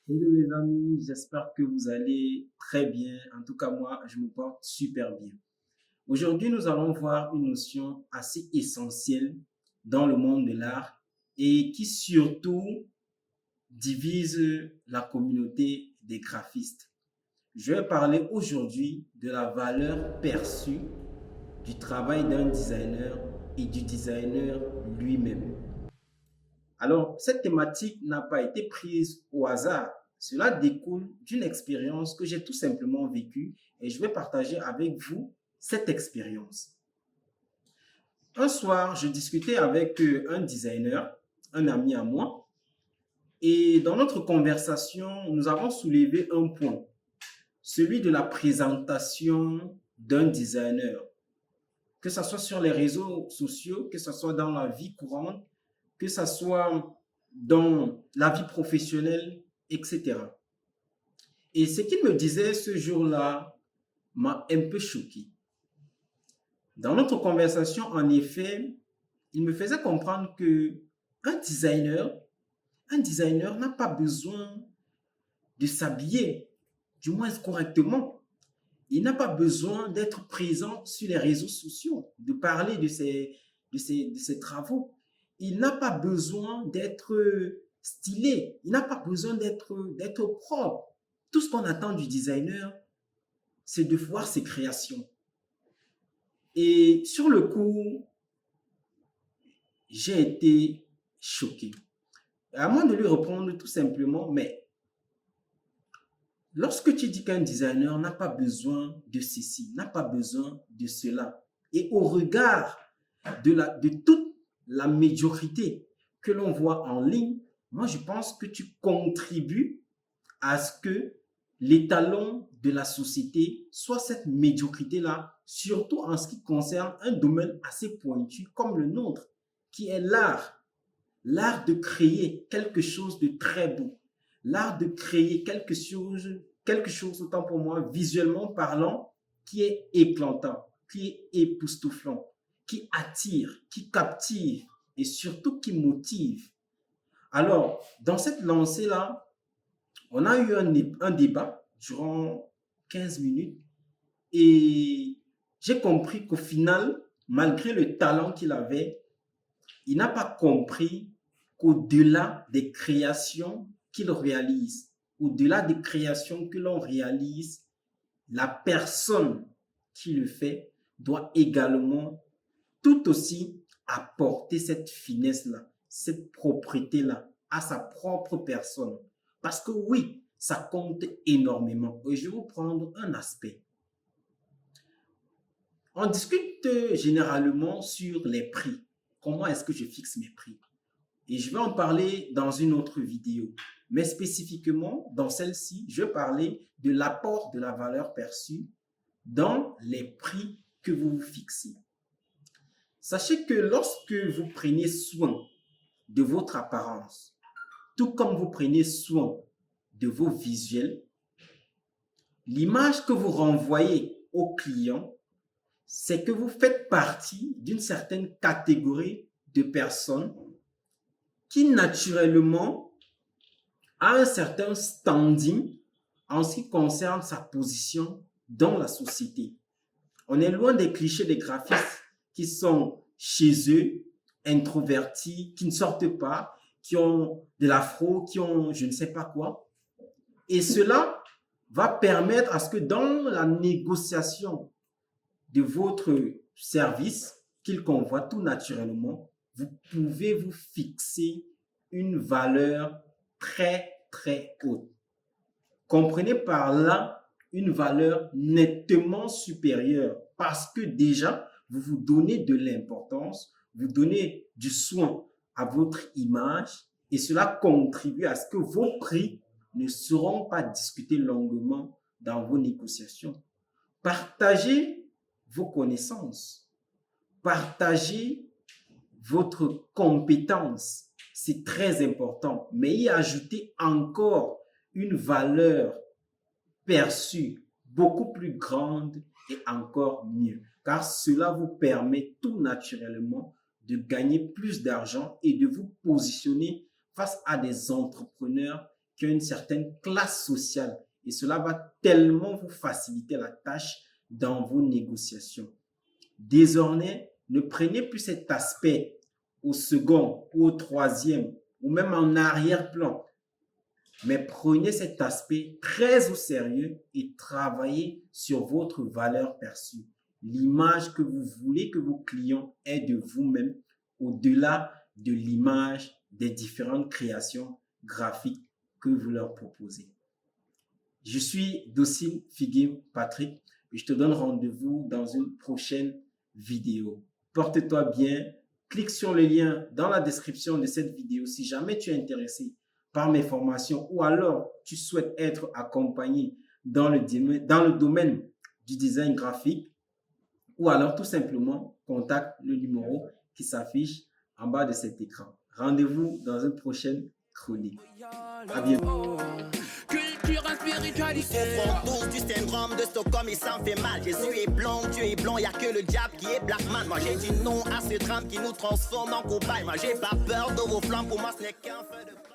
Hello les amis, j'espère que vous allez très bien. En tout cas, moi, je me porte super bien. Aujourd'hui, nous allons voir une notion assez essentielle dans le monde de l'art et qui surtout divise la communauté des graphistes. Je vais parler aujourd'hui de la valeur perçue du travail d'un designer et du designer lui-même. Alors, cette thématique n'a pas été prise au hasard. Cela découle d'une expérience que j'ai tout simplement vécue et je vais partager avec vous cette expérience. Un soir, je discutais avec un designer, un ami à moi, et dans notre conversation, nous avons soulevé un point, celui de la présentation d'un designer, que ce soit sur les réseaux sociaux, que ce soit dans la vie courante, que ce soit dans la vie professionnelle, etc. Et ce qu'il me disait ce jour-là m'a un peu choqué. Dans notre conversation, en effet, il me faisait comprendre que un designer, un designer n'a pas besoin de s'habiller, du moins correctement. Il n'a pas besoin d'être présent sur les réseaux sociaux, de parler de ses travaux. Il n'a pas besoin d'être stylé. Il n'a pas besoin d'être propre. Tout ce qu'on attend du designer, c'est de voir ses créations. Et sur le coup, j'ai été choqué. À moins de lui répondre tout simplement, mais lorsque tu dis qu'un designer n'a pas besoin de ceci, n'a pas besoin de cela, et au regard de toute la médiocrité que l'on voit en ligne, moi je pense que tu contribues à ce que l'étalon de la société soit cette médiocrité-là, surtout en ce qui concerne un domaine assez pointu comme le nôtre, qui est l'art. L'art de créer quelque chose de très beau. L'art de créer quelque chose, autant pour moi, visuellement parlant, qui est éclatant, qui est époustouflant, qui attire, qui captive et surtout qui motive. Alors, dans cette lancée-là, on a eu un débat durant 15 minutes et j'ai compris qu'au final, malgré le talent qu'il avait, il n'a pas compris qu'au-delà des créations qu'il réalise, au-delà des créations que l'on réalise, la personne qui le fait doit également tout aussi apporter cette finesse-là, cette propreté-là à sa propre personne. Parce que oui, ça compte énormément. Et je vais vous prendre un aspect. On discute généralement sur les prix. Comment est-ce que je fixe mes prix? Et je vais en parler dans une autre vidéo. Mais spécifiquement, dans celle-ci, je vais parler de l'apport de la valeur perçue dans les prix que vous vous fixez. Sachez que lorsque vous prenez soin de votre apparence, tout comme vous prenez soin de vos visuels, l'image que vous renvoyez au client, c'est que vous faites partie d'une certaine catégorie de personnes qui naturellement a un certain standing en ce qui concerne sa position dans la société. On est loin des clichés des graphistes qui sont chez eux, introvertis, qui ne sortent pas, qui ont de l'afro, qui ont je ne sais pas quoi. Et cela va permettre à ce que dans la négociation de votre service qu'il convoit tout naturellement, vous pouvez vous fixer une valeur très, très haute. Comprenez par là une valeur nettement supérieure parce que déjà, vous vous donnez de l'importance, vous donnez du soin à votre image et cela contribue à ce que vos prix ne seront pas discutés longuement dans vos négociations. Partagez vos connaissances, partagez votre compétence, c'est très important, mais y ajouter encore une valeur perçue beaucoup plus grande et encore mieux, car cela vous permet tout naturellement de gagner plus d'argent et de vous positionner face à des entrepreneurs qui ont une certaine classe sociale. Et cela va tellement vous faciliter la tâche dans vos négociations. Désormais, ne prenez plus cet aspect au second ou au troisième ou même en arrière-plan, mais prenez cet aspect très au sérieux et travaillez sur votre valeur perçue, l'image que vous voulez que vos clients aient de vous-même au-delà de l'image des différentes créations graphiques que vous leur proposez. Je suis Docile Figuim Patrick et je te donne rendez-vous dans une prochaine vidéo. Porte-toi bien, clique sur le lien dans la description de cette vidéo si jamais tu es intéressé par mes formations ou alors tu souhaites être accompagné dans le domaine du design graphique ou alors tout simplement contacte le numéro qui s'affiche en bas de cet écran. Rendez-vous dans une prochaine chronique. À bientôt. Ils souffrent tous du syndrome de Stockholm et ça me fait mal. Jésus est blanc, Dieu est blanc, y'a que le diable qui est black man. Moi j'ai dit non à ce drame qui nous transforme en cobaye. Moi j'ai pas peur de vos flammes, pour moi ce n'est qu'un feu de